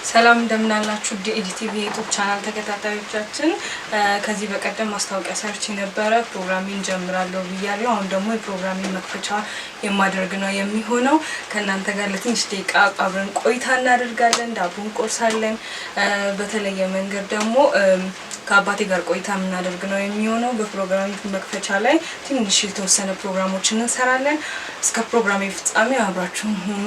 ሰላም እንደምናላችሁ ዲኤዲቲቪ ዩቲዩብ ቻናል ተከታታዮቻችን ከዚህ በቀደም ማስታወቂያ ሰርች የነበረ ፕሮግራሚንግ ጀምራለሁ ብያለሁ። አሁን ደግሞ የፕሮግራሚንግ መክፈቻ የማደርግ ነው የሚሆነው። ከእናንተ ጋር ለትንሽ ደቂቃ አብረን ቆይታ እናደርጋለን፣ ዳቦ እንቆርሳለን። በተለየ መንገድ ደግሞ ከአባቴ ጋር ቆይታ የምናደርግ ነው የሚሆነው። በፕሮግራሚንግ መክፈቻ ላይ ትንሽ የተወሰነ ፕሮግራሞችን እንሰራለን። እስከ ፕሮግራሜ ፍጻሜ አብራችሁን ሁኑ።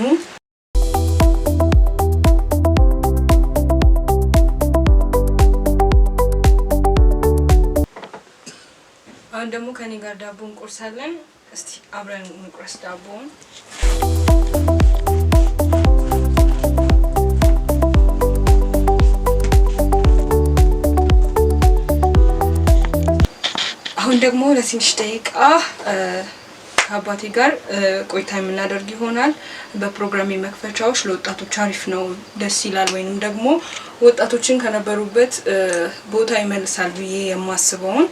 አሁን ደግሞ ከኔ ጋር ዳቦ እንቆርሳለን። እስቲ አብረን እንቆርስ ዳቦውን። አሁን ደግሞ ለትንሽ ደቂቃ ከአባቴ ጋር ቆይታ የምናደርግ ይሆናል። በፕሮግራሚንግ መክፈቻዎች ለወጣቶች አሪፍ ነው፣ ደስ ይላል፣ ወይንም ደግሞ ወጣቶችን ከነበሩበት ቦታ ይመልሳል ብዬ የማስበውን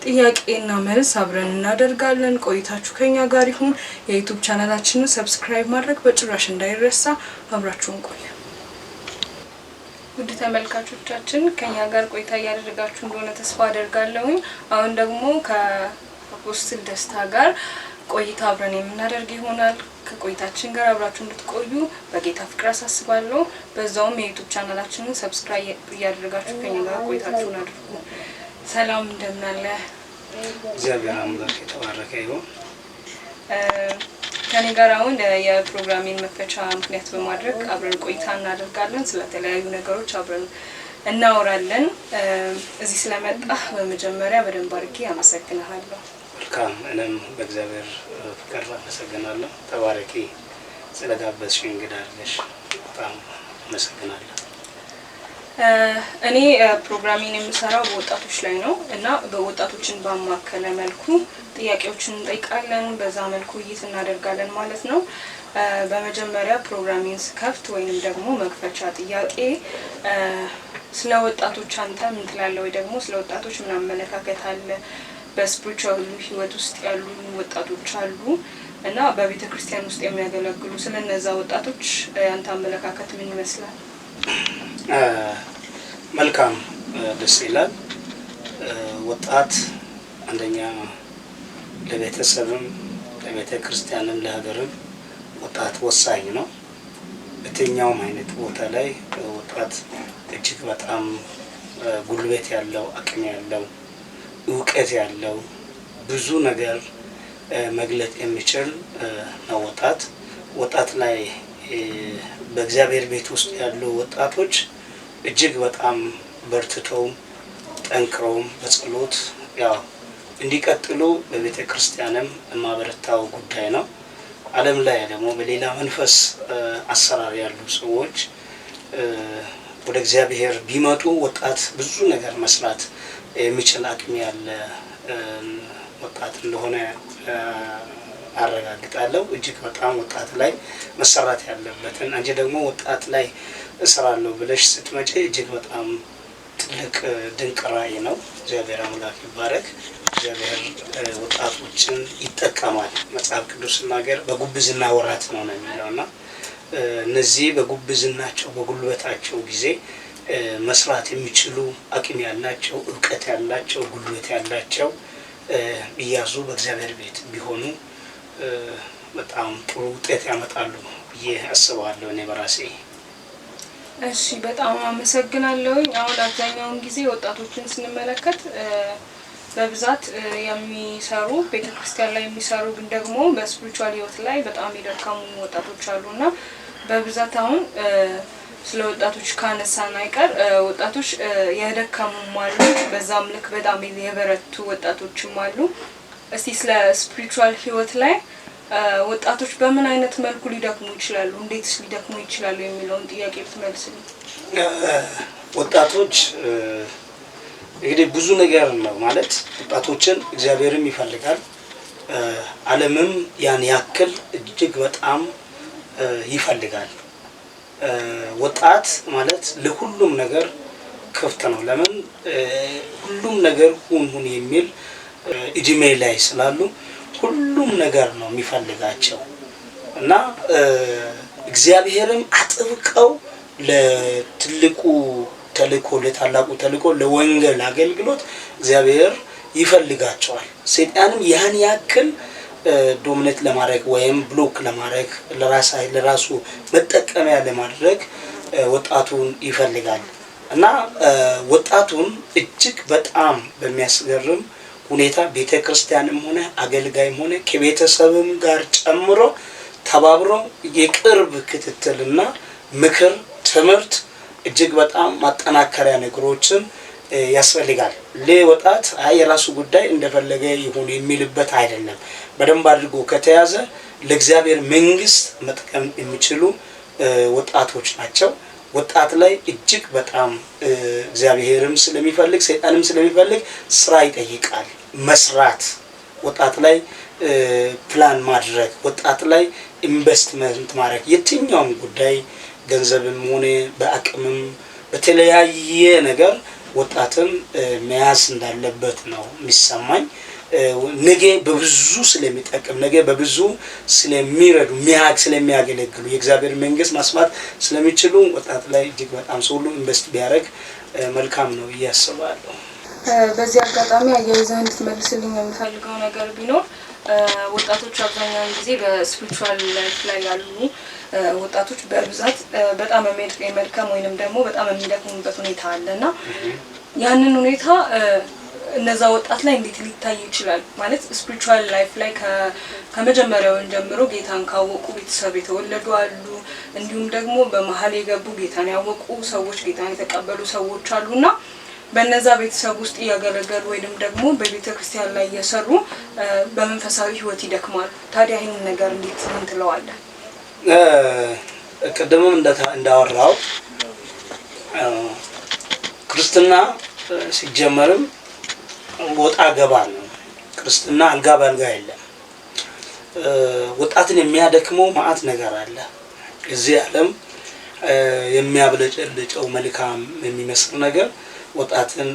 ጥያቄና መልስ አብረን እናደርጋለን። ቆይታችሁ ከኛ ጋር ይሁን። የዩቲዩብ ቻናላችንን ሰብስክራይብ ማድረግ በጭራሽ እንዳይረሳ። አብራችሁን ቆዩ። ውድ ተመልካቾቻችን ከኛ ጋር ቆይታ እያደረጋችሁ እንደሆነ ተስፋ አደርጋለሁኝ። አሁን ደግሞ ከአፖስትል ደስታ ጋር ቆይታ አብረን የምናደርግ ይሆናል። ከቆይታችን ጋር አብራችሁ እንድትቆዩ በጌታ ፍቅር አሳስባለሁ። በዛውም የዩቲዩብ ቻናላችንን ሰብስክራይብ እያደረጋችሁ ከኛ ጋር ቆይታችሁን አድርጉ። ሰላም እንደምን አለ? እግዚአብሔር አምላክ የተባረከ ይሁን። ከኔ ጋር አሁን የፕሮግራሚንግ መክፈቻ ምክንያት በማድረግ አብረን ቆይታ እናደርጋለን። ስለተለያዩ ነገሮች አብረን እናወራለን። እዚህ ስለመጣ በመጀመሪያ በደንብ አድርጌ አመሰግናለሁ። መልካም። እኔም በእግዚአብሔር ፍቅር አመሰግናለሁ። ተባረኪ። ስለጋበዝሽኝ እንግዳ አድርገሽ በጣም አመሰግናለሁ። እኔ ፕሮግራሚንግ የምሰራው በወጣቶች ላይ ነው እና በወጣቶችን ባማከለ መልኩ ጥያቄዎችን እንጠይቃለን። በዛ መልኩ ውይይት እናደርጋለን ማለት ነው። በመጀመሪያ ፕሮግራሚንግ ስከፍት ወይንም ደግሞ መክፈቻ ጥያቄ ስለ ወጣቶች አንተ ምን ትላለህ? ወይ ደግሞ ስለ ወጣቶች ምን አመለካከት አለ? በስፒሪቹዋል ህይወት ውስጥ ያሉ ወጣቶች አሉ እና በቤተ ክርስቲያን ውስጥ የሚያገለግሉ ስለነዛ ወጣቶች አንተ አመለካከት ምን ይመስላል? መልካም፣ ደስ ይላል። ወጣት አንደኛ ለቤተሰብም ለቤተ ክርስቲያንም ለሀገርም ወጣት ወሳኝ ነው። በየትኛውም አይነት ቦታ ላይ ወጣት እጅግ በጣም ጉልበት ያለው፣ አቅም ያለው፣ እውቀት ያለው፣ ብዙ ነገር መግለጥ የሚችል ነው ወጣት። ወጣት ላይ በእግዚአብሔር ቤት ውስጥ ያሉ ወጣቶች እጅግ በጣም በርትተው ጠንክረው በጸሎት እንዲቀጥሉ በቤተ ክርስቲያንም የማበረታው ጉዳይ ነው። ዓለም ላይ ደግሞ በሌላ መንፈስ አሰራር ያሉ ሰዎች ወደ እግዚአብሔር ቢመጡ ወጣት ብዙ ነገር መስራት የሚችል አቅም ያለ ወጣት እንደሆነ አረጋግጣለሁ። እጅግ በጣም ወጣት ላይ መሰራት ያለበትን አንቺ ደግሞ ወጣት ላይ እሰራለሁ ብለሽ ስትመጪ እጅግ በጣም ትልቅ ድንቅ ራዕይ ነው። እግዚአብሔር አምላክ ይባረክ። እግዚአብሔር ወጣቶችን ይጠቀማል። መጽሐፍ ቅዱስ ሲናገር በጉብዝና ወራት ነው የሚለውና እነዚህ በጉብዝናቸው በጉልበታቸው ጊዜ መስራት የሚችሉ አቅም ያላቸው፣ እውቀት ያላቸው፣ ጉልበት ያላቸው ቢያዙ በእግዚአብሔር ቤት ቢሆኑ በጣም ጥሩ ውጤት ያመጣሉ ብዬ አስባለሁ እኔ በራሴ። እሺ፣ በጣም አመሰግናለሁ። አሁን አብዛኛውን ጊዜ ወጣቶችን ስንመለከት በብዛት የሚሰሩ ቤተክርስቲያን ላይ የሚሰሩ ግን ደግሞ በስፒሪቹዋል ህይወት ላይ በጣም የደከሙ ወጣቶች አሉና በብዛት አሁን ስለ ወጣቶች ካነሳን አይቀር ወጣቶች የደከሙም አሉ፣ በዛም ልክ በጣም የበረቱ ወጣቶችም አሉ። እስቲ ስለ ስፒሪቹዋል ህይወት ላይ ወጣቶች በምን አይነት መልኩ ሊደክሙ ይችላሉ፣ እንዴትስ ሊደክሙ ይችላሉ የሚለውን ጥያቄ ብትመልስልኝ። ወጣቶች እንግዲህ ብዙ ነገር ነው ማለት ወጣቶችን እግዚአብሔርም ይፈልጋል፣ ዓለምም ያን ያክል እጅግ በጣም ይፈልጋል። ወጣት ማለት ለሁሉም ነገር ክፍት ነው። ለምን ሁሉም ነገር ሁን የሚል እድሜ ላይ ስላሉ ሁሉም ነገር ነው የሚፈልጋቸው እና እግዚአብሔርም አጥብቀው ለትልቁ ተልእኮ ለታላቁ ተልእኮ ለወንጌል አገልግሎት እግዚአብሔር ይፈልጋቸዋል። ሰይጣንም ያን ያክል ዶሚኔት ለማድረግ ወይም ብሎክ ለማድረግ ለራሱ መጠቀሚያ ለማድረግ ወጣቱን ይፈልጋል እና ወጣቱን እጅግ በጣም በሚያስገርም ሁኔታ ቤተክርስቲያንም ሆነ አገልጋይም ሆነ ከቤተሰብም ጋር ጨምሮ ተባብሮ የቅርብ ክትትልና ምክር ትምህርት እጅግ በጣም ማጠናከሪያ ነገሮችን ያስፈልጋል። ለወጣት የራሱ ጉዳይ እንደፈለገ ይሁን የሚልበት አይደለም። በደንብ አድርጎ ከተያዘ ለእግዚአብሔር መንግስት መጥቀም የሚችሉ ወጣቶች ናቸው። ወጣት ላይ እጅግ በጣም እግዚአብሔርም ስለሚፈልግ ሰይጣንም ስለሚፈልግ ስራ ይጠይቃል። መስራት፣ ወጣት ላይ ፕላን ማድረግ፣ ወጣት ላይ ኢንቨስትመንት ማድረግ፣ የትኛውም ጉዳይ ገንዘብም ሆነ በአቅምም በተለያየ ነገር ወጣትን መያዝ እንዳለበት ነው የሚሰማኝ። ነገ በብዙ ስለሚጠቅም ነገ በብዙ ስለሚረዱ ስለሚያገለግሉ የእግዚአብሔር መንግስት ማስፋት ስለሚችሉ ወጣት ላይ እጅግ በጣም ሰው ሁሉ ኢንቨስት ቢያደርግ መልካም ነው እያስባለሁ። በዚህ አጋጣሚ አያይዘህ እንድትመልስልኝ የምፈልገው ነገር ቢኖር ወጣቶች አብዛኛውን ጊዜ በስፒሪቹዋል ላይፍ ላይ ያሉ ወጣቶች በብዛት በጣም የመድከም ወይንም ደግሞ በጣም የሚደክሙበት ሁኔታ አለና ያንን ሁኔታ እነዛ ወጣት ላይ እንዴት ሊታይ ይችላል? ማለት ስፒሪቹዋል ላይፍ ላይ ከመጀመሪያው ጀምሮ ጌታን ካወቁ ቤተሰብ የተወለዱ አሉ፣ እንዲሁም ደግሞ በመሀል የገቡ ጌታን ያወቁ ሰዎች ጌታን የተቀበሉ ሰዎች አሉና በነዛ ቤተሰብ ውስጥ ያገለገሉ ወይንም ደግሞ በቤተክርስቲያን ላይ እየሰሩ በመንፈሳዊ ህይወት ይደክማሉ። ታዲያ ይሄንን ነገር እንዴት እንትለዋለን? ቀደምም እንዳወራው ክርስትና ሲጀመርም ወጣ ገባ ነው። ክርስትና አልጋ ባልጋ የለም። ወጣትን የሚያደክመው ማአት ነገር አለ። እዚህ ዓለም የሚያብለጨልጨው መልካም የሚመስል ነገር ወጣትን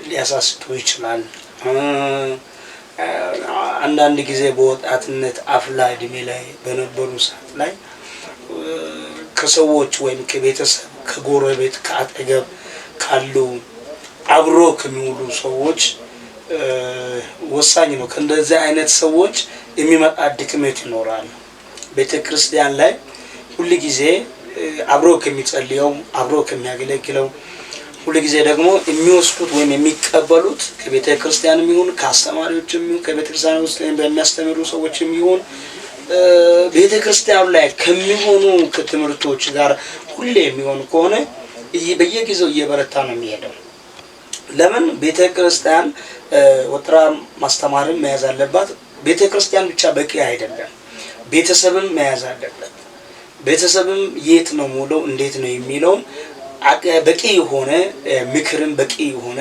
ሊያሳስቱ ይችላል። አንዳንድ ጊዜ በወጣትነት አፍላ እድሜ ላይ በነበሩ ሰዓት ላይ ከሰዎች ወይም ከቤተሰብ ከጎረቤት ከአጠገብ ካሉ አብሮ ከሚውሉ ሰዎች ወሳኝ ነው። ከእንደዚህ አይነት ሰዎች የሚመጣ ድክመት ይኖራል። ቤተክርስቲያን ላይ ሁሉ ጊዜ አብሮ ከሚጸልየው አብሮ ከሚያገለግለው ሁሉ ጊዜ ደግሞ የሚወስዱት ወይም የሚቀበሉት ከቤተክርስቲያንም ይሁን ከአስተማሪዎችም ይሁን ከቤተክርስቲያን ውስጥ በሚያስተምሩ ሰዎችም ይሁን ቤተክርስቲያኑ ላይ ከሚሆኑ ከትምህርቶች ጋር ሁሌ የሚሆን ከሆነ በየጊዜው እየበረታ ነው የሚሄደው። ለምን ቤተክርስቲያን ወጥራ ማስተማርን መያዝ አለባት። ቤተክርስቲያን ብቻ በቂ አይደለም፣ ቤተሰብም መያዝ አለበት። ቤተሰብም የት ነው ሙለው እንዴት ነው የሚለው በቂ የሆነ ምክርን በቂ የሆነ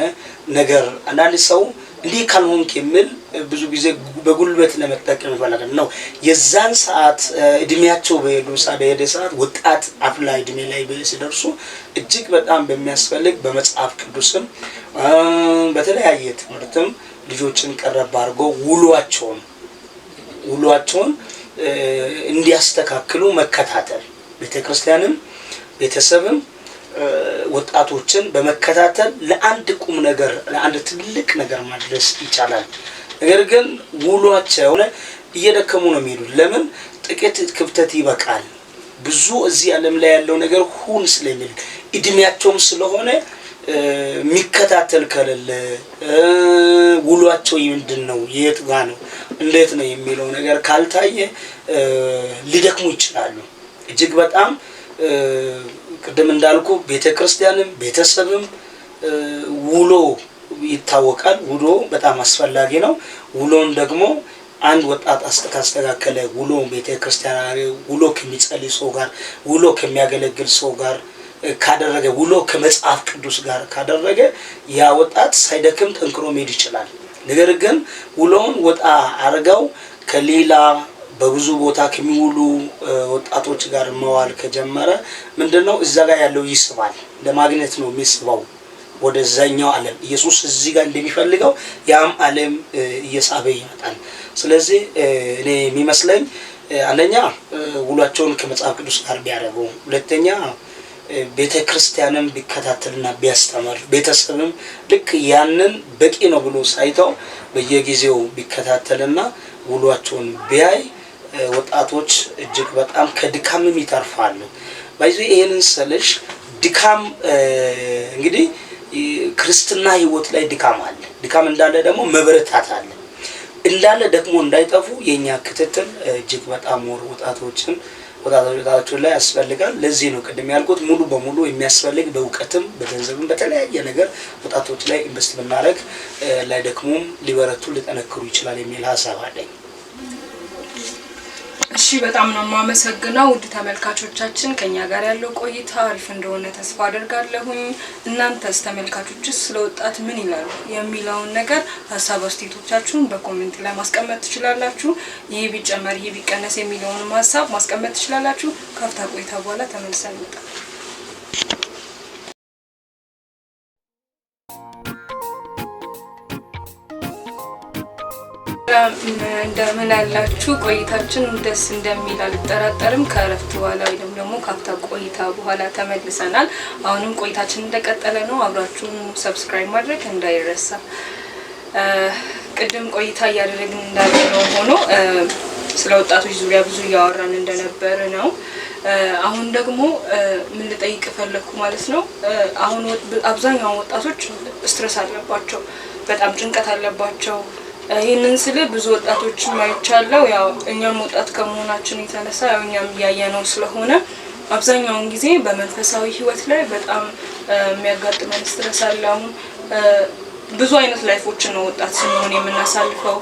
ነገር አንዳንድ ሰው እንዲህ ካልሆንክ የሚል ብዙ ጊዜ በጉልበት ለመጠቀም ይፈልጋል ነው። የዛን ሰዓት እድሜያቸው በሄደ ሰዓት ወጣት አፍላ እድሜ ላይ ሲደርሱ እጅግ በጣም በሚያስፈልግ በመጽሐፍ ቅዱስም በተለያየ ትምህርትም ልጆችን ቀረብ አድርጎ ውሏቸውን እንዲያስተካክሉ መከታተል፣ ቤተክርስቲያንም ቤተሰብም ወጣቶችን በመከታተል ለአንድ ቁም ነገር ለአንድ ትልቅ ነገር ማድረስ ይቻላል። ነገር ግን ውሏቸው እየደከሙ ነው የሚሄዱት። ለምን? ጥቂት ክፍተት ይበቃል። ብዙ እዚህ ዓለም ላይ ያለው ነገር ሁን ስለሚል እድሜያቸውም ስለሆነ የሚከታተል ከሌለ ውሏቸው ምንድነው የት ጋር ነው እንዴት ነው የሚለው ነገር ካልታየ ሊደክሙ ይችላሉ። እጅግ በጣም ቅድም እንዳልኩ ቤተክርስቲያንም ቤተሰብም ውሎ ይታወቃል። ውሎ በጣም አስፈላጊ ነው። ውሎን ደግሞ አንድ ወጣት አስተካከለ ውሎ ቤተክርስቲያን ውሎ ከሚጸልይ ሰው ጋር ውሎ ከሚያገለግል ሰው ጋር ካደረገ ውሎ ከመጽሐፍ ቅዱስ ጋር ካደረገ ያ ወጣት ሳይደክም ጠንክሮ መሄድ ይችላል። ነገር ግን ውሎውን ወጣ አርጋው ከሌላ በብዙ ቦታ ከሚውሉ ወጣቶች ጋር መዋል ከጀመረ ምንድነው እዛ ጋር ያለው ይስባል። ለማግኘት ነው የሚስበው ወደዛኛው ዓለም ኢየሱስ እዚህ ጋር እንደሚፈልገው ያም ዓለም እየሳበ ይመጣል። ስለዚህ እኔ የሚመስለኝ አንደኛ ውሏቸውን ከመጽሐፍ ቅዱስ ጋር ቢያደርጉ፣ ሁለተኛ ቤተክርስቲያንም ቢከታተልና ቢያስተምር ቤተሰብም ልክ ያንን በቂ ነው ብሎ ሳይተው በየጊዜው ቢከታተልና ውሏቸውን ቢያይ ወጣቶች እጅግ በጣም ከድካምም ይተርፋሉ። ባይዙ ይሄንን ሰለሽ ድካም እንግዲህ ክርስትና ህይወት ላይ ድካም አለ። ድካም እንዳለ ደግሞ መበረታት አለ። እንዳለ ደግሞ እንዳይጠፉ የኛ ክትትል እጅግ በጣም ወጣቶች ላይ ያስፈልጋል። ለዚህ ነው ቅድም ያልኩት ሙሉ በሙሉ የሚያስፈልግ በእውቀትም በገንዘብም በተለያየ ነገር ወጣቶች ላይ ኢንቨስት ብናደርግ ላይ ደክሞም ሊበረቱ ሊጠነክሩ ይችላል የሚል ሐሳብ አለኝ። እሺ በጣም ነው ማመሰግነው። ውድ ተመልካቾቻችን ከኛ ጋር ያለው ቆይታ አሪፍ እንደሆነ ተስፋ አደርጋለሁኝ። እናንተስ ተመልካቾችስ ስለወጣት ምን ይላሉ የሚለውን ነገር ሐሳብ አስተያየቶቻችሁን በኮሜንት ላይ ማስቀመጥ ትችላላችሁ። ይሄ ቢጨመር ይሄ ቢቀነስ የሚለውንም ሐሳብ ማስቀመጥ ትችላላችሁ። ካፍታ ቆይታ በኋላ ተመልሰን እንመጣለን። እንደምን አላችሁ? ቆይታችን ደስ እንደሚል አልጠራጠርም። ከእረፍት በኋላ ወይም ደግሞ ካፍታ ቆይታ በኋላ ተመልሰናል። አሁንም ቆይታችን እንደቀጠለ ነው። አብራችሁን ሰብስክራይብ ማድረግ እንዳይረሳ። ቅድም ቆይታ እያደረግን እንዳለው ሆኖ ስለ ወጣቶች ዙሪያ ብዙ እያወራን እንደነበር ነው። አሁን ደግሞ ምን ልጠይቅ ፈለኩ ማለት ነው። አሁን አብዛኛው ወጣቶች ስትረስ አለባቸው፣ በጣም ጭንቀት አለባቸው። ይሄንን ስለ ብዙ ወጣቶች ማይቻለው ያው እኛም ወጣት ከመሆናችን የተነሳ ያው እኛም ያያነው ስለሆነ አብዛኛውን ጊዜ በመንፈሳዊ ህይወት ላይ በጣም የሚያጋጥመን ስትረስ አለ። አሁን ብዙ አይነት ላይፎችን ነው ወጣት ስንሆን የምናሳልፈው።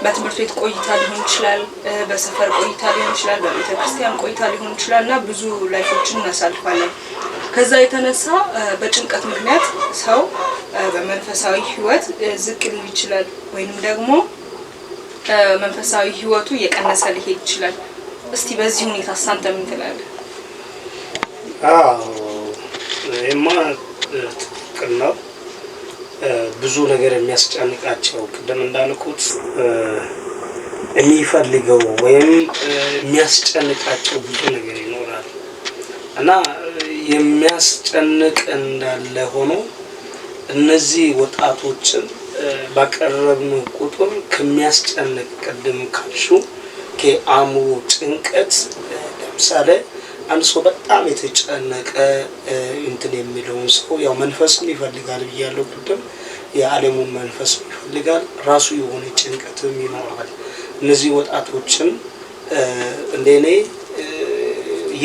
በትምህርት ቤት ቆይታ ሊሆን ይችላል፣ በሰፈር ቆይታ ሊሆን ይችላል፣ በቤተክርስቲያን ቆይታ ሊሆን ይችላል እና ብዙ ላይፎችን እናሳልፋለን። ከዛ የተነሳ በጭንቀት ምክንያት ሰው በመንፈሳዊ ህይወት ዝቅ ሊል ይችላል ወይንም ደግሞ መንፈሳዊ ህይወቱ እየቀነሰ ሊሄድ ይችላል። እስቲ በዚህ ሁኔታ ሳንተ ምን ትላለህ? እማ ትክክል ነው። ብዙ ነገር የሚያስጨንቃቸው ቅድም እንዳልኩት የሚፈልገው ወይም የሚያስጨንቃቸው ብዙ ነገር ይኖራል እና የሚያስጨንቅ እንዳለ ሆኖ እነዚህ ወጣቶችን ባቀረብን ቁጥር ከሚያስጨንቅ ቅድም ካልሹ ከአእምሮ ጭንቀት ለምሳሌ አንድ ሰው በጣም የተጨነቀ እንትን የሚለውን ሰው ያው መንፈስም ይፈልጋል ብያለሁ ቅድም። የዓለሙን መንፈስ ይፈልጋል፣ ራሱ የሆነ ጭንቀትም ይኖራል። እነዚህ ወጣቶችን እንደኔ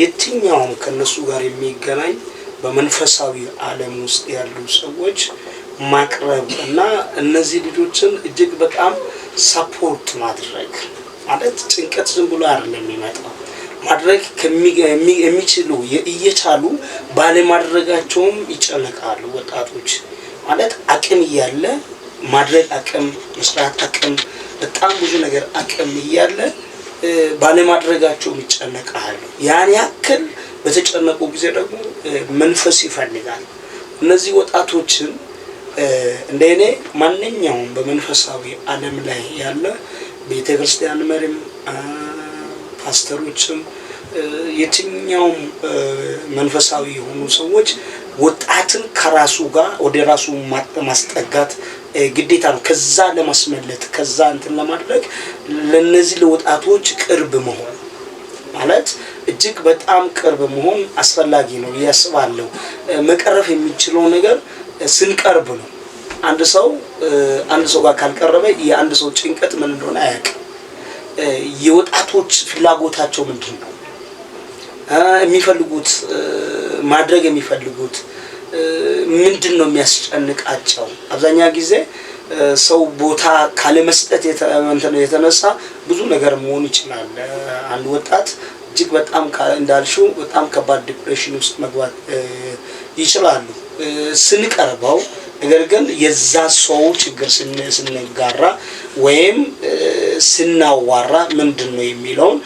የትኛውም ከነሱ ጋር የሚገናኝ በመንፈሳዊ ዓለም ውስጥ ያሉ ሰዎች ማቅረብ እና እነዚህ ልጆችን እጅግ በጣም ሰፖርት ማድረግ ማለት ጭንቀት ዝም ብሎ አይደለም የሚመጣው። ማድረግ የሚችሉ እየቻሉ ባለማድረጋቸውም ይጨነቃሉ ወጣቶች። ማለት አቅም እያለ ማድረግ አቅም፣ መስራት አቅም፣ በጣም ብዙ ነገር አቅም እያለ ባለማድረጋቸውም ይጨነቃሉ። ያን ያክል በተጨነቁ ጊዜ ደግሞ መንፈስ ይፈልጋል። እነዚህ ወጣቶችን እንደኔ ማንኛውም በመንፈሳዊ ዓለም ላይ ያለ ቤተክርስቲያን መሪም ፓስተሮችም የትኛውም መንፈሳዊ የሆኑ ሰዎች ወጣትን ከራሱ ጋር ወደ ራሱ ማስጠጋት ግዴታ ነው። ከዛ ለማስመለጥ ከዛ እንትን ለማድረግ ለነዚህ ለወጣቶች ቅርብ መሆን ማለት እጅግ በጣም ቅርብ መሆን አስፈላጊ ነው ያስባለሁ። መቀረፍ የሚችለው ነገር ስንቀርብ ነው። አንድ ሰው ጋር ካልቀረበ የአንድ ሰው ጭንቀት ምን እንደሆነ አያውቅም። የወጣቶች ፍላጎታቸው ምንድነው? የሚፈልጉት ማድረግ የሚፈልጉት ምንድነው የሚያስጨንቃቸው? አብዛኛው ጊዜ ሰው ቦታ ካለ መስጠት የተነሳ ብዙ ነገር መሆን ይችላል። አንድ ወጣት እጅግ በጣም እንዳልሽው በጣም ከባድ ዲፕሬሽን ውስጥ መግባት ይችላሉ ስንቀርበው። ነገር ግን የዛ ሰው ችግር ስንጋራ ወይም ስናዋራ ምንድነው የሚለውን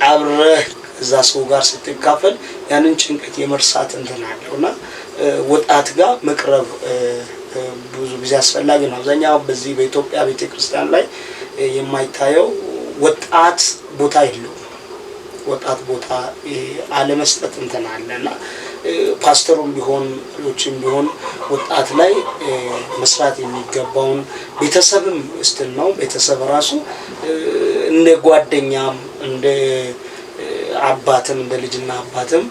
አብረህ እዛ ሰው ጋር ስትካፈል ያንን ጭንቀት የመርሳት እንትን አለውና ወጣት ጋር መቅረብ ብዙ ጊዜ አስፈላጊ ነው። አብዛኛው በዚህ በኢትዮጵያ ቤተክርስቲያን ላይ የማይታየው ወጣት ቦታ የለውም። ወጣት ቦታ አለመስጠት እንትን አለና ፓስተሩም ቢሆን ሌሎችም ቢሆን ወጣት ላይ መስራት የሚገባውን ቤተሰብም ስትል ነው። ቤተሰብ ራሱ እንደ ጓደኛም እንደ አባትም እንደ ልጅና አባትም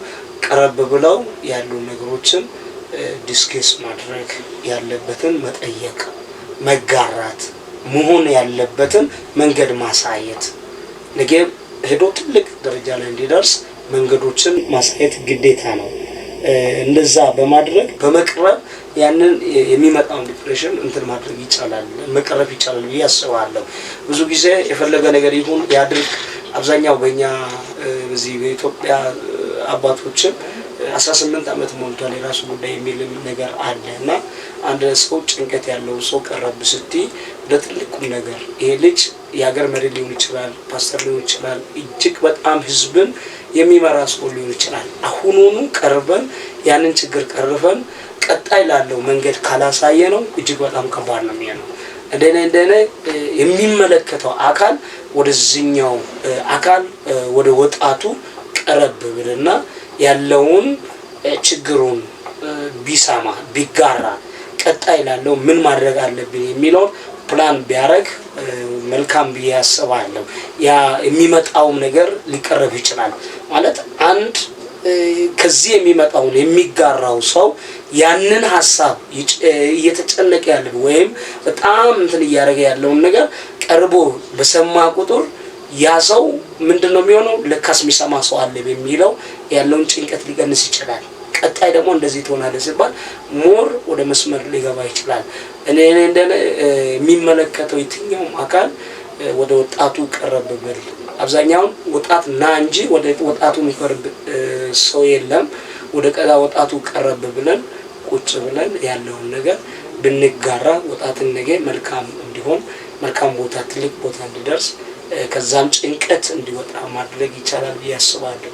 ቀረብ ብለው ያሉ ነገሮችን ዲስከስ ማድረግ ያለበትን መጠየቅ፣ መጋራት፣ መሆን ያለበትን መንገድ ማሳየት፣ ነገ ሄዶ ትልቅ ደረጃ ላይ እንዲደርስ መንገዶችን ማሳየት ግዴታ ነው። እንደዛ በማድረግ በመቅረብ ያንን የሚመጣውን ዲፕሬሽን እንትን ማድረግ ይቻላል፣ መቅረብ ይቻላል ብዬ አስባለሁ። ብዙ ጊዜ የፈለገ ነገር ይሁን ያድርግ አብዛኛው በእኛ በዚህ በኢትዮጵያ አባቶችን 18 ዓመት ሞልቷል የራሱ ጉዳይ የሚል ነገር አለ እና አንድ ሰው ጭንቀት ያለው ሰው ቀረብ ስትይ ወደ ትልቁም ነገር ይሄ ልጅ የሀገር መሪ ሊሆን ይችላል፣ ፓስተር ሊሆን ይችላል፣ እጅግ በጣም ህዝብን የሚመራ ሰው ሊሆን ይችላል። አሁኑኑ ቀርበን ያንን ችግር ቀርፈን ቀጣይ ላለው መንገድ ካላሳየ ነው እጅግ በጣም ከባድ ነው የሚሆነው። እንደኔ የሚመለከተው አካል ወደዚህኛው አካል ወደ ወጣቱ ቀረብ ብልና ያለውን ችግሩን ቢሰማ ቢጋራ ቀጣይ ላለው ምን ማድረግ አለብን የሚለው ፕላን ቢያረግ መልካም ብዬ አስባለሁ። ያ የሚመጣውም ነገር ሊቀርብ ይችላል ማለት አንድ ከዚህ የሚመጣውን የሚጋራው ሰው ያንን ሐሳብ እየተጨነቀ ያለው ወይም በጣም እንትን እያደረገ ያለውን ነገር ቀርቦ በሰማ ቁጥር ያ ሰው ምንድነው የሚሆነው ለካስ የሚሰማ ሰው አለ በሚለው ያለውን ጭንቀት ሊቀንስ ይችላል። ቀጣይ ደግሞ እንደዚህ ትሆናለህ ሲባል ሞር ወደ መስመር ሊገባ ይችላል። እኔ እንደነ የሚመለከተው የትኛውም አካል ወደ ወጣቱ ቀረብ ብል አብዛኛው ወጣት ና እንጂ ወደ ወጣቱ የሚቀርብ ሰው የለም። ወደ ወጣቱ ቀረብ ብለን ቁጭ ብለን ያለውን ነገር ብንጋራ ወጣትን ነገ መልካም እንዲሆን መልካም ቦታ ትልቅ ቦታ እንዲደርስ ከዛም ጭንቀት እንዲወጣ ማድረግ ይቻላል ብዬ አስባለሁ።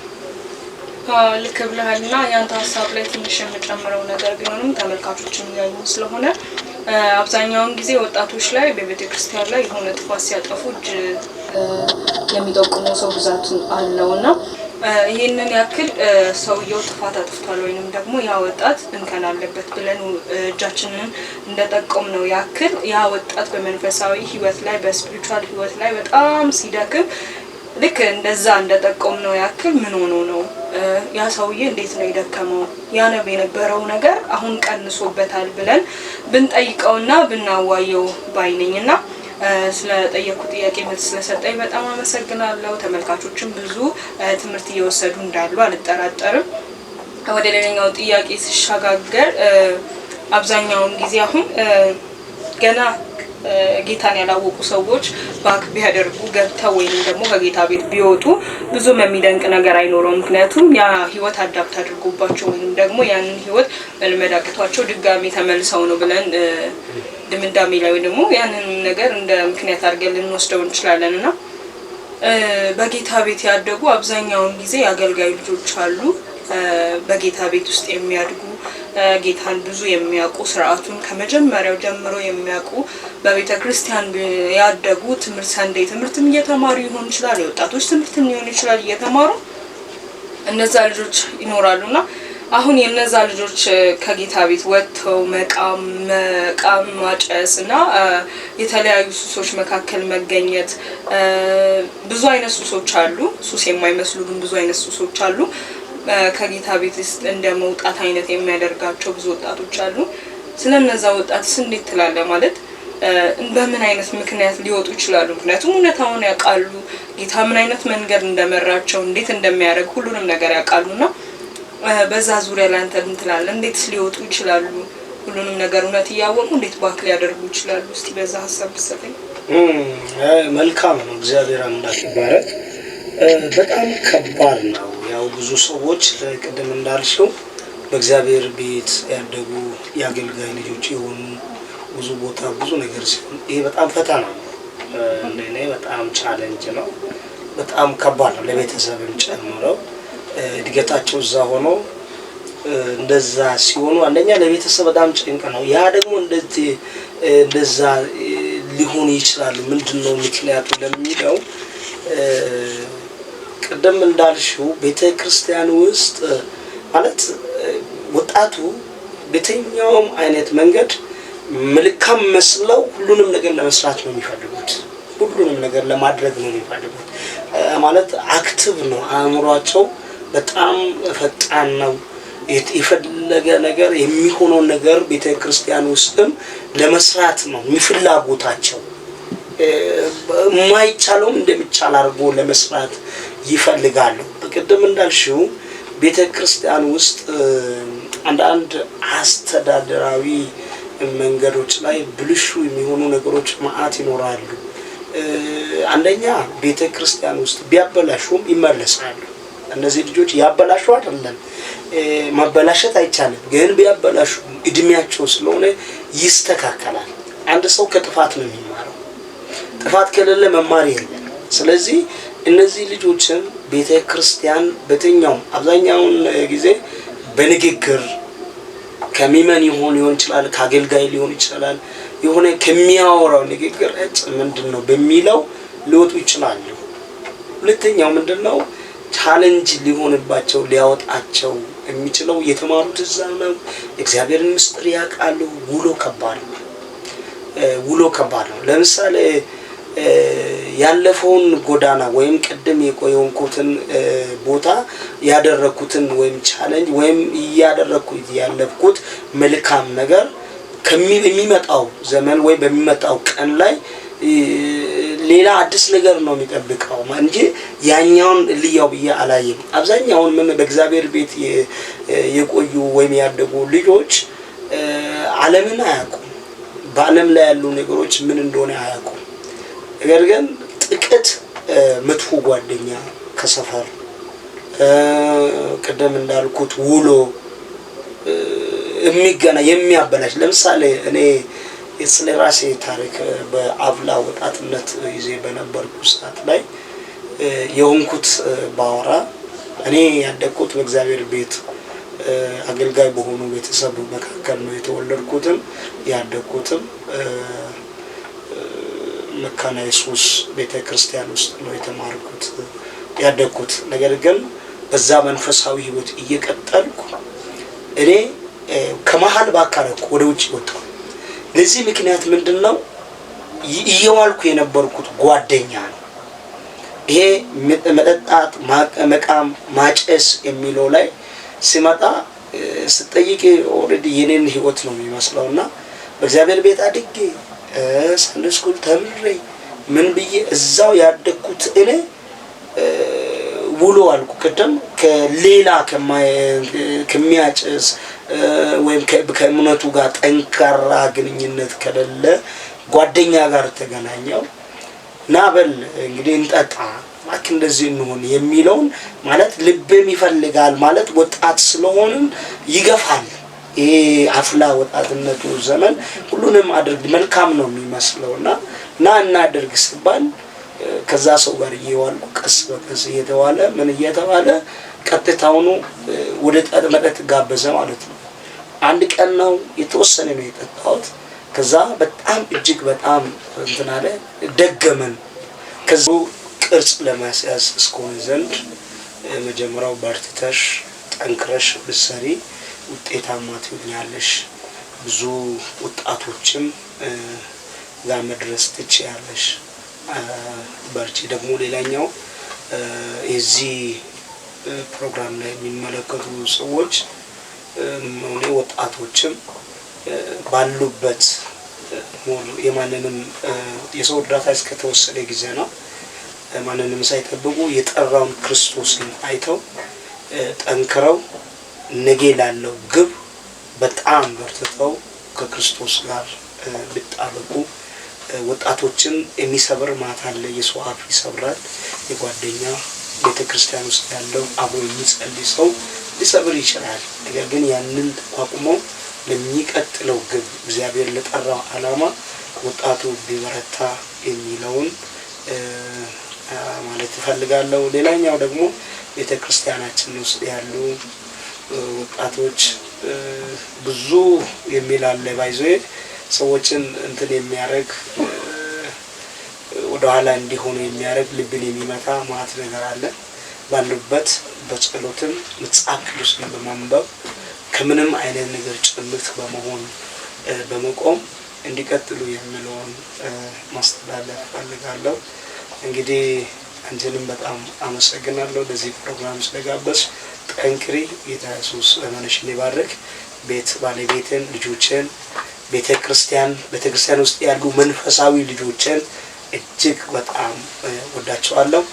ልክ ብለሃልና ያንተ ሀሳብ ላይ ትንሽ የምጨምረው ነገር ቢሆንም ተመልካቾችም ያዩ ስለሆነ አብዛኛውን ጊዜ ወጣቶች ላይ በቤተክርስቲያን ላይ የሆነ ጥፋት ሲያጠፉ እጅ የሚጠቁመው ሰው ብዛት አለውና ይሄንን ያክል ሰውየው ጥፋት አጥፍቷል ወይንም ደግሞ ያ ወጣት እንከን አለበት ብለን እጃችንን እንደጠቆም ነው ያክል ያ ወጣት በመንፈሳዊ ህይወት ላይ በስፒሪቹዋል ህይወት ላይ በጣም ሲደክም ልክ እንደዛ እንደጠቆም ነው ያክል ምን ሆኖ ነው ያ ሰውዬ እንዴት ነው የደከመው ያነብ የነበረው ነገር አሁን ቀንሶበታል ብለን ብንጠይቀውና ብናዋየው ባይነኝና ስለጠየቁ ጥያቄ መልስ ስለሰጠኝ በጣም አመሰግናለሁ። ተመልካቾችም ብዙ ትምህርት እየወሰዱ እንዳሉ አልጠራጠርም። ወደ ሌላኛው ጥያቄ ሲሻጋገር አብዛኛውን ጊዜ አሁን ገና ጌታን ያላወቁ ሰዎች ባክ ቢያደርጉ ገብተው ወይንም ደግሞ ከጌታ ቤት ቢወጡ ብዙም የሚደንቅ ነገር አይኖረውም። ምክንያቱም ያ ህይወት አዳፕት አድርጎባቸው ወይንም ደግሞ ያንን ህይወት መልመድ አቅቷቸው ድጋሚ ተመልሰው ነው ብለን ድምዳሜ ላይ ደግሞ ያንን ነገር እንደ ምክንያት አድርገን ልንወስደው እንችላለንና በጌታ ቤት ያደጉ አብዛኛውን ጊዜ አገልጋይ ልጆች አሉ በጌታ ቤት ውስጥ የሚያድጉ ጌታን ብዙ የሚያውቁ ስርዓቱን ከመጀመሪያው ጀምሮ የሚያውቁ በቤተ ክርስቲያን ያደጉ ትምህርት ሰንደይ ትምህርትም እየተማሩ ይሆን ይችላል፣ የወጣቶች ትምህርትም ሊሆን ይችላል እየተማሩ እነዛ ልጆች ይኖራሉና አሁን የነዛ ልጆች ከጌታ ቤት ወጥተው መቃም ማጨስና የተለያዩ ሱሶች መካከል መገኘት ብዙ አይነት ሱሶች አሉ። ሱስ የማይመስሉ ግን ብዙ አይነት ሱሶች አሉ። ከጌታ ቤት ውስጥ እንደመውጣት አይነት የሚያደርጋቸው ብዙ ወጣቶች አሉ። ስለነዛ ወጣትስ እንዴት ትላለህ? ማለት በምን አይነት ምክንያት ሊወጡ ይችላሉ? ምክንያቱም እውነታውን ያውቃሉ፣ ጌታ ምን አይነት መንገድ እንደመራቸው እንዴት እንደሚያደርግ ሁሉንም ነገር ያውቃሉና በዛ ዙሪያ ላይ አንተ ምን ትላለህ? እንዴትስ ሊወጡ ይችላሉ? ሁሉንም ነገር እውነት እያወቁ እንዴት ባክ ሊያደርጉ ይችላሉ? እስቲ በዛ ሐሳብ ብትሰጠኝ። መልካም ነው። እግዚአብሔር አምላክ ይባረክ። በጣም ከባድ ነው። ያው ብዙ ሰዎች ቅድም እንዳልሽው በእግዚአብሔር ቤት ያደጉ የአገልጋይ ልጆች የሆኑ ብዙ ቦታ ብዙ ነገር ሲሆን ይሄ በጣም ፈተና ነው። ለኔ በጣም ቻሌንጅ ነው። በጣም ከባድ ነው ለቤተሰብም ጨምረው እድገታቸው እዛ ሆኖ እንደዛ ሲሆኑ አንደኛ ለቤተሰብ በጣም ጭንቅ ነው። ያ ደግሞ እንደዛ ሊሆን ይችላል። ምንድነው ምክንያቱ ለሚለው ቅድም እንዳልሽው ቤተክርስቲያን ውስጥ ማለት ወጣቱ በየትኛውም አይነት መንገድ መልካም መስለው ሁሉንም ነገር ለመስራት ነው የሚፈልጉት። ሁሉንም ነገር ለማድረግ ነው የሚፈልጉት። ማለት አክቲቭ ነው አእምሯቸው፣ በጣም ፈጣን ነው። የፈለገ ነገር የሚሆነው ነገር ቤተክርስቲያን ውስጥም ለመስራት ነው ፍላጎታቸው። የማይቻለውም እንደሚቻል አድርጎ ለመስራት ይፈልጋሉ። በቅድም እንዳልሽው ቤተክርስቲያን ውስጥ አንዳንድ አስተዳደራዊ መንገዶች ላይ ብልሹ የሚሆኑ ነገሮች መዓት ይኖራሉ። አንደኛ ቤተክርስቲያን ውስጥ ቢያበላሹም ይመለሳሉ። እነዚህ ልጆች ያበላሹ አይደለም፣ ማበላሸት አይቻልም፣ ግን ቢያበላሹ እድሜያቸው ስለሆነ ይስተካከላል። አንድ ሰው ከጥፋት ነው የሚማረው፣ ጥፋት ከሌለ መማር የለም። ስለዚህ እነዚህ ልጆችን ቤተክርስቲያን በተኛው አብዛኛውን ጊዜ በንግግር ከሚመን ሊሆን ይችላል፣ ከአገልጋይ ሊሆን ይችላል፣ የሆነ ከሚያወራው ንግግር ምንድነው በሚለው ሊወጡ ይችላሉ። ሁለተኛው ምንድነው ቻሌንጅ ሊሆንባቸው ሊያወጣቸው የሚችለው የተማሩት እዛ ነው። እግዚአብሔርን ምስጢር ያውቃሉ። ውሎ ከባድ ነው። ለምሳሌ ያለፈውን ጎዳና ወይም ቀደም የቆየንኩትን ቦታ ያደረኩትን ወይም ቻሌንጅ ወይም ያደረኩት ያለፍኩት መልካም ነገር ከሚመጣው ዘመን ወይ በሚመጣው ቀን ላይ ሌላ አዲስ ነገር ነው የሚጠብቀው እንጂ ያኛውን ልያው ብዬ አላየም። አብዛኛውን ምን በእግዚአብሔር ቤት የቆዩ ወይም ያደጉ ልጆች ዓለምን አያውቁም። በዓለም ላይ ያሉ ነገሮች ምን እንደሆነ አያውቁም። ነገር ግን ጥቂት መጥፎ ጓደኛ ከሰፈር ቀደም እንዳልኩት ውሎ የሚያበላሽ ለምሳሌ እኔ ስለ ራሴ ታሪክ በአፍላ ወጣትነት ጊዜ በነበርኩ ሰዓት ላይ የሆንኩት ባወራ እኔ ያደግኩት በእግዚአብሔር ቤት አገልጋይ በሆኑ ቤተሰብ መካከል ነው የተወለድኩትም ያደግኩትም መካነ ኢየሱስ ቤተክርስቲያን ውስጥ ነው የተማርኩት ያደግኩት። ነገር ግን በዛ መንፈሳዊ ህይወት እየቀጠልኩ እኔ ከመሃል ባካረኩ ወደ ውጭ ወጣሁ። ለዚህ ምክንያት ምንድነው እየዋልኩ የነበርኩት ጓደኛ ነው። ይሄ መጠጣት መቃም ማጨስ የሚለው ላይ ሲመጣ ስጠይቅ ኦሬዲ የኔን ህይወት ነው የሚመስለውና በእግዚአብሔር ቤት አድጌ ሰንደይ ስኩል ተምሬ ምን ብዬ እዛው ያደግኩት እኔ ውሎ አልኩ ቀደም ከሌላ ከሚያጨስ ወይም ከእምነቱ ጋር ጠንካራ ግንኙነት ከሌለ ጓደኛ ጋር ተገናኘው ናበል እንግዲህ እንጠጣ ማክ እንደዚህ እንሆን የሚለውን ማለት ልብም ይፈልጋል ማለት ወጣት ስለሆንን ይገፋል። ይሄ አፍላ ወጣትነቱ ዘመን ሁሉንም አድርግ መልካም ነው የሚመስለውና እናድርግ ሲባል ከዛ ሰው ጋር እየዋልኩ ቀስ በቀስ እየተዋለ ምን እየተባለ ቀጥታውኑ ወደ መጠጥ ጋበዘ ማለት ነው። አንድ ቀን ነው የተወሰነ ነው የጠጣሁት። ከዛ በጣም እጅግ በጣም እንትን አለ ደገመን። ከዛ ቅርጽ ለማስያዝ እስከሆነ ዘንድ መጀመሪያው በርትተሽ ጠንክረሽ ብትሰሪ ውጤታማ ትሆኛለሽ፣ ብዙ ወጣቶችም ጋር መድረስ ትችያለሽ፣ በርቺ። ደግሞ ሌላኛው እዚህ ፕሮግራም ላይ የሚመለከቱ ሰዎች ሆነ ወጣቶችም ባሉበት የማንንም የሰው እርዳታ እስከተወሰደ ጊዜ ነው ማንንም ሳይጠብቁ የጠራውን ክርስቶስን አይተው ጠንክረው ነገ ላለው ግብ በጣም በርትተው ከክርስቶስ ጋር ቢጣበቁ ወጣቶችን የሚሰብር ማታ አለ። የሰው አፍ ይሰብራል። የጓደኛ ቤተክርስቲያን ውስጥ ያለው አብሮ የሚጸልይ ሰው ሊሰብር ይችላል። ነገር ግን ያንን ተቋቁሞ ለሚቀጥለው ግብ እግዚአብሔር ለጠራው ዓላማ ወጣቱ ቢበረታ የሚለውን ማለት እፈልጋለሁ። ሌላኛው ደግሞ ቤተክርስቲያናችን ውስጥ ያሉ ወጣቶች ብዙ የሚላለ ባይዘይ ሰዎችን እንትን የሚያረግ ወደ ኋላ እንዲሆኑ የሚያረግ ልብን የሚመታ ማት ነገር አለ። ባሉበት በጸሎትም መጽሐፍ ቅዱስን በማንበብ ከምንም አይነት ነገር ጭምት በመሆን በመቆም እንዲቀጥሉ የሚለውን ማስተላለፍ ፈልጋለሁ። እንግዲህ አንቺንም በጣም አመሰግናለሁ ለዚህ ፕሮግራም ስለጋበዝ። ጠንክሪ። ጌታ ኢየሱስ ዘመንሽን ይባርክ። ቤት ባለቤትን፣ ልጆችን፣ ቤተክርስቲያን ውስጥ ያሉ መንፈሳዊ ልጆችን እጅግ በጣም ወዳቸዋለሁ።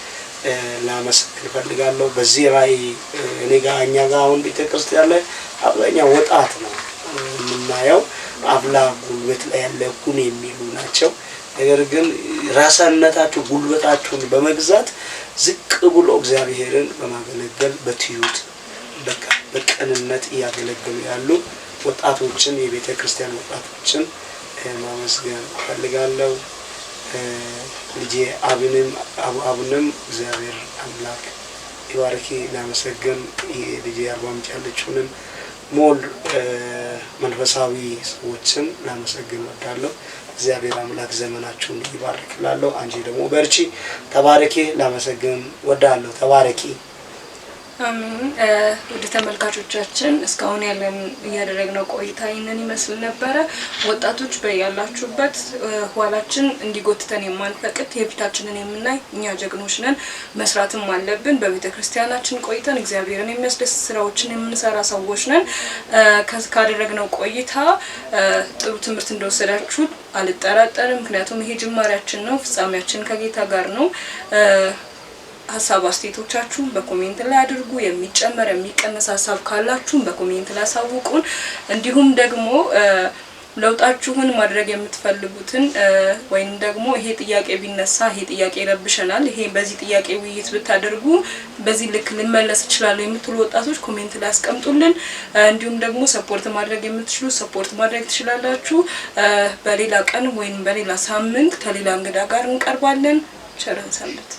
ላመሰግን ፈልጋለሁ። በዚህ ላይ እኛ ጋር አሁን ቤተክርስቲያን ላይ አብዛኛው ወጣት ነው የምናየው። አብላ ጉልበት ላይ ያለ ኩን የሚሉ ናቸው። ነገር ግን ራሳነታቸው ጉልበታቸውን በመግዛት ዝቅ ብሎ እግዚአብሔርን በማገልገል በትዩት በቅንነት እያገለገሉ ያሉ ወጣቶችን የቤተክርስቲያን ወጣቶችን ማመስገን ፈልጋለሁ። ልጄ አብንም እግዚአብሔር አምላክ ይባርኪ። ላመሰግን ልጄ አርባ ምንጭ ያለችውንም ሞል መንፈሳዊ ሰዎችን ላመሰግን ወዳለሁ። እግዚአብሔር አምላክ ዘመናችሁን ይባርክላለሁ። አንቺ ደግሞ በርቺ፣ ተባረኪ። ላመሰግን ወዳለሁ። ተባረኪ። አሜን። ወደ ተመልካቾቻችን እስካሁን ያደረግነው ቆይታ ይህንን ይመስል ነበረ። ወጣቶች በያላችሁበት ኋላችን እንዲጎትተን የማንፈቅድ የፊታችንን የምናይ እኛ ጀግኖች ነን። መስራትም አለብን። በቤተክርስቲያናችን ቆይተን እግዚአብሔርን የሚያስደስት ስራዎችን የምንሰራ ሰዎች ነን። ካደረግነው ቆይታ ጥሩ ትምህርት እንደወሰዳችሁ አልጠራጠርም። ምክንያቱም ይሄ ጅማሬያችን ነው፣ ፍጻሜያችን ከጌታ ጋር ነው። ሀሳብ አስተያየቶቻችሁን በኮሜንት ላይ አድርጉ። የሚጨመር የሚቀነስ ሀሳብ ካላችሁም በኮሜንት ላይ አሳውቁን። እንዲሁም ደግሞ ለውጣችሁን ማድረግ የምትፈልጉትን ወይም ደግሞ ይሄ ጥያቄ ቢነሳ ይሄ ጥያቄ ይረብሸናል፣ ይሄ በዚህ ጥያቄ ውይይት ብታደርጉ በዚህ ልክ ልመለስ ይችላል የምትሉ ወጣቶች ኮሜንት ላይ አስቀምጡልን። እንዲሁም ደግሞ ሰፖርት ማድረግ የምትችሉ ሰፖርት ማድረግ ትችላላችሁ። በሌላ ቀን ወይም በሌላ ሳምንት ከሌላ እንግዳ ጋር እንቀርባለን። ቸር ሰንብቱ።